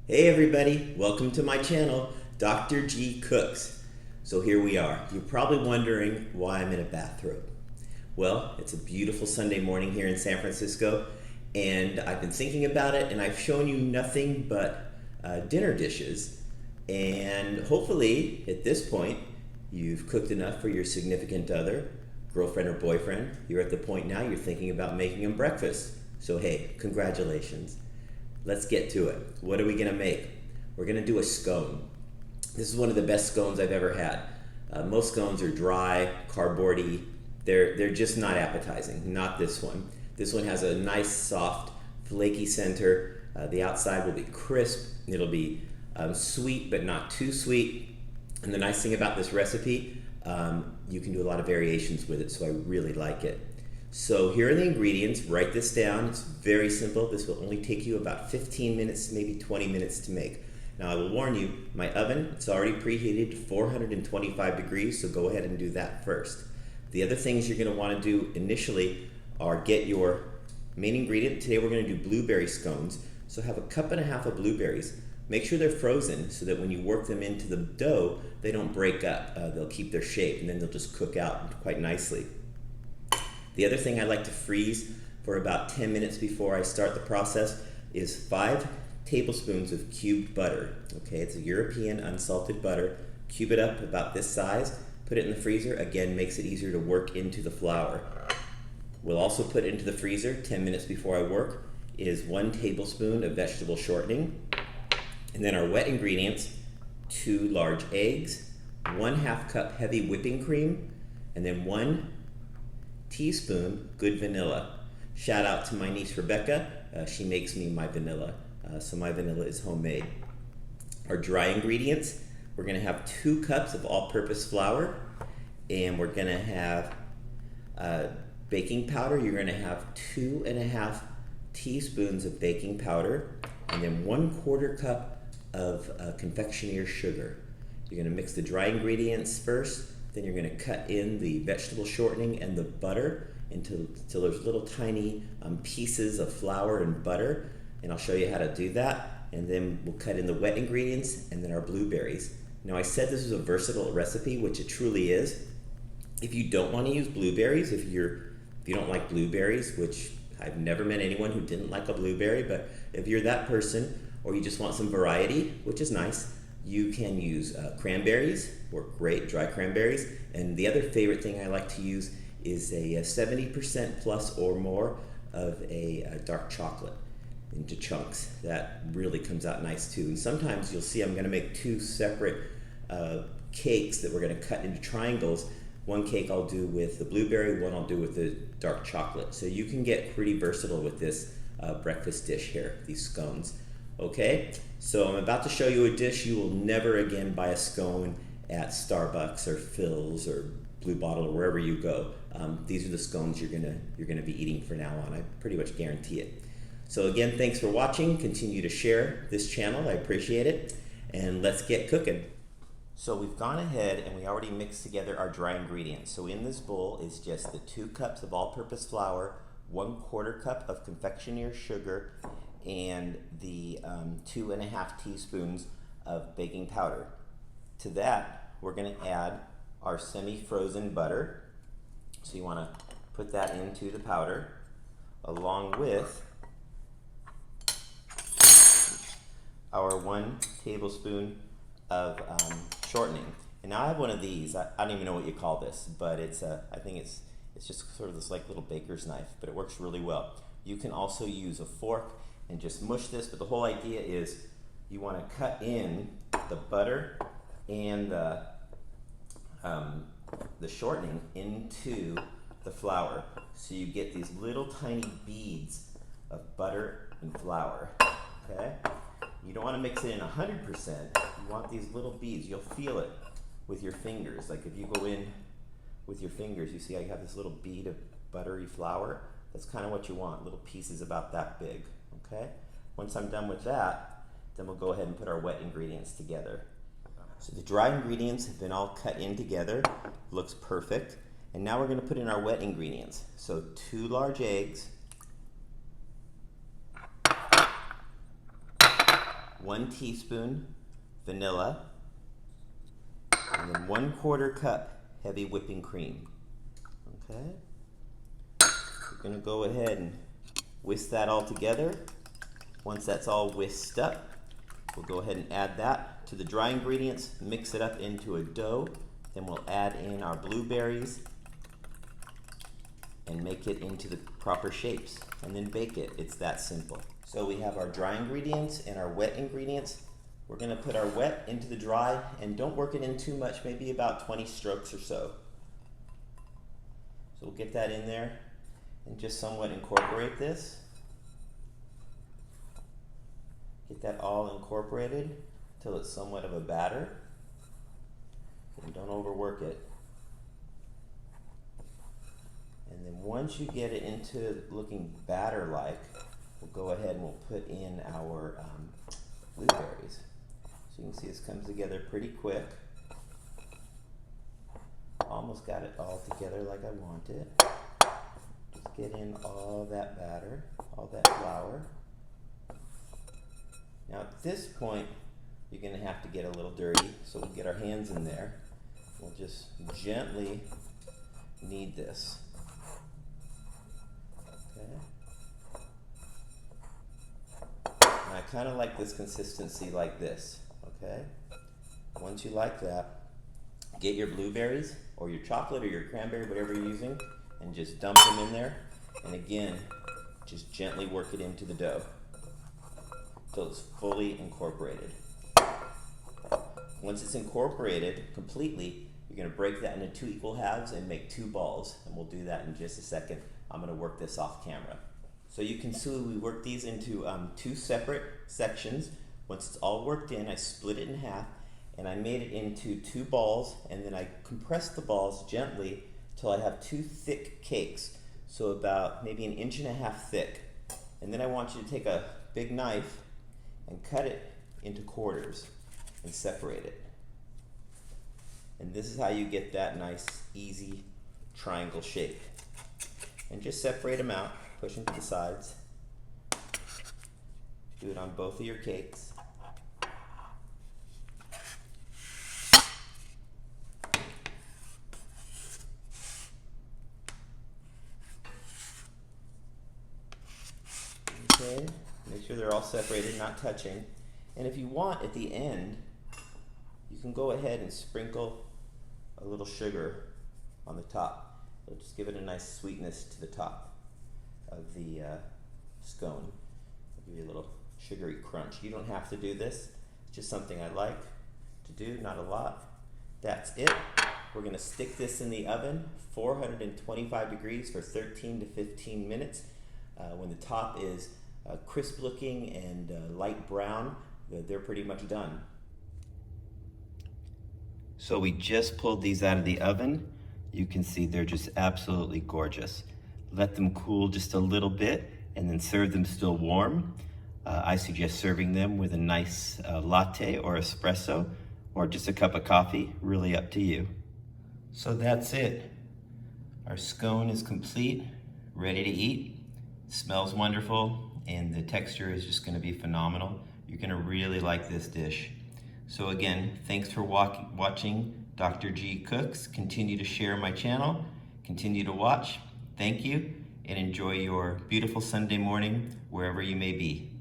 Hey everybody, welcome to my channel, Dr. G Cooks. So here we are. You're probably wondering why I'm in a bathrobe. Well, it's a beautiful Sunday morning here in San Francisco, and I've been thinking about it, and I've shown you nothing but dinner dishes. And hopefully, at this point, you've cooked enough for your significant other, girlfriend or boyfriend. You're at the point now you're thinking about making them breakfast. So hey, congratulations. Let's get to it. What are we gonna make? We're gonna do a scone. This is one of the best scones I've ever had. Most scones are dry, cardboardy. They're just not appetizing. Not this one. This one has a nice, soft, flaky center. The outside will be crisp. It'll be sweet, but not too sweet. And the nice thing about this recipe, you can do a lot of variations with it, so I really like it. So here are the ingredients. Write this down. It's very simple. This will only take you about 15 minutes, maybe 20 minutes to make. Now I will warn you, my oven, it's already preheated to 425 degrees, so go ahead and do that first. The other things you're gonna wanna do initially are get your main ingredient. Today we're gonna do blueberry scones. So have a cup and a half of blueberries. Make sure they're frozen so that when you work them into the dough, they don't break up. They'll keep their shape and then they'll just cook out quite nicely. The other thing I like to freeze for about 10 minutes before I start the process is 5 tablespoons of cubed butter. Okay, it's a European unsalted butter. Cube it up about this size, put it in the freezer. Again, makes it easier to work into the flour. We'll also put into the freezer 10 minutes before I work is 1 tablespoon of vegetable shortening. And then our wet ingredients, 2 large eggs, 1/2 cup heavy whipping cream, and then 1 teaspoon good vanilla. Shout out to my niece Rebecca. She makes me my vanilla, so my vanilla is homemade. Our dry ingredients, we're gonna have 2 cups of all-purpose flour, and we're gonna have baking powder. You're gonna have 2.5 teaspoons of baking powder, and then 1/4 cup of confectioner's sugar. You're gonna mix the dry ingredients first, then you're going to cut in the vegetable shortening and the butter until there's little tiny pieces of flour and butter, and I'll show you how to do that. And then we'll cut in the wet ingredients and then our blueberries. Now I said this was a versatile recipe, which it truly is. If you don't want to use blueberries, if you don't like blueberries, which I've never met anyone who didn't like a blueberry, but if you're that person or you just want some variety, which is nice, you can use cranberries, work great, dry cranberries. And the other favorite thing I like to use is a 70% plus or more of a dark chocolate into chunks. That really comes out nice too. And sometimes you'll see I'm gonna make 2 separate cakes that we're gonna cut into triangles. One cake I'll do with the blueberry, one I'll do with the dark chocolate. So you can get pretty versatile with this breakfast dish here, these scones. Okay, so I'm about to show you a dish you will never again buy a scone at Starbucks or Phil's or Blue Bottle or wherever you go. These are the scones you're gonna be eating from now on. I pretty much guarantee it. So again, thanks for watching. Continue to share this channel. I appreciate it. And let's get cooking. So we've gone ahead and we already mixed together our dry ingredients. So in this bowl is just the 2 cups of all-purpose flour, 1/4 cup of confectioner's sugar, and the 2.5 teaspoons of baking powder. To that, we're going to add our semi-frozen butter. So you want to put that into the powder, along with our 1 tablespoon of shortening. And now I have one of these. I don't even know what you call this, but I think it's just sort of this like little baker's knife, but it works really well. You can also use a fork and just mush this, but the whole idea is you want to cut in the butter and the shortening into the flour, so you get these little tiny beads of butter and flour. Okay, you don't want to mix it in 100%. You want these little beads. You'll feel it with your fingers. Like if you go in with your fingers, you see I have this little bead of buttery flour. That's kind of what you want, little pieces about that big. Okay, once I'm done with that, then we'll go ahead and put our wet ingredients together. So the dry ingredients have been all cut in together, looks perfect. And now we're going to put in our wet ingredients. So 2 large eggs, 1 teaspoon vanilla, and then 1/4 cup heavy whipping cream. Okay? We're gonna go ahead and whisk that all together. Once that's all whisked up, we'll go ahead and add that to the dry ingredients, mix it up into a dough, then we'll add in our blueberries and make it into the proper shapes, and then bake it. It's that simple. So we have our dry ingredients and our wet ingredients. We're gonna put our wet into the dry, and don't work it in too much, maybe about 20 strokes or so. So we'll get that in there and just somewhat incorporate this. Get that all incorporated until it's somewhat of a batter, and don't overwork it. And then once you get it into looking batter-like, we'll go ahead and we'll put in our blueberries. So you can see this comes together pretty quick. Almost got it all together like I want it. Just get in all that batter, all that flour. Now at this point, you're going to have to get a little dirty, so we'll get our hands in there. We'll just gently knead this. Okay. And I kind of like this consistency like this. Okay. Once you like that, get your blueberries or your chocolate or your cranberry, whatever you're using, and just dump them in there. And again, just gently work it into the dough until it's fully incorporated. Once it's incorporated completely, you're going to break that into 2 equal halves and make 2 balls, and we'll do that in just a second. I'm going to work this off camera. So you can see we worked these into 2 separate sections. Once it's all worked in, I split it in half, and I made it into 2 balls, and then I compressed the balls gently till I have 2 thick cakes, so about maybe 1.5 inches thick. And then I want you to take a big knife and cut it into quarters and separate it. And this is how you get that nice, easy triangle shape. And just separate them out, push them to the sides. Do it on both of your cakes. Okay, make sure they're all separated, not touching. And if you want, at the end, you can go ahead and sprinkle a little sugar on the top. It'll just give it a nice sweetness to the top of the scone. It'll give you a little sugary crunch. You don't have to do this. It's just something I like to do, not a lot. That's it. We're going to stick this in the oven, 425 degrees for 13 to 15 minutes. When the top is crisp looking and light brown, they're pretty much done. So we just pulled these out of the oven. You can see they're just absolutely gorgeous. Let them cool just a little bit and then serve them still warm. I suggest serving them with a nice latte or espresso or just a cup of coffee, really up to you. So that's it. Our scone is complete, ready to eat. Smells wonderful, and the texture is just going to be phenomenal. You're going to really like this dish. So again, thanks for watching Dr. G Cooks. Continue to share my channel, continue to watch. Thank you, and enjoy your beautiful Sunday morning wherever you may be.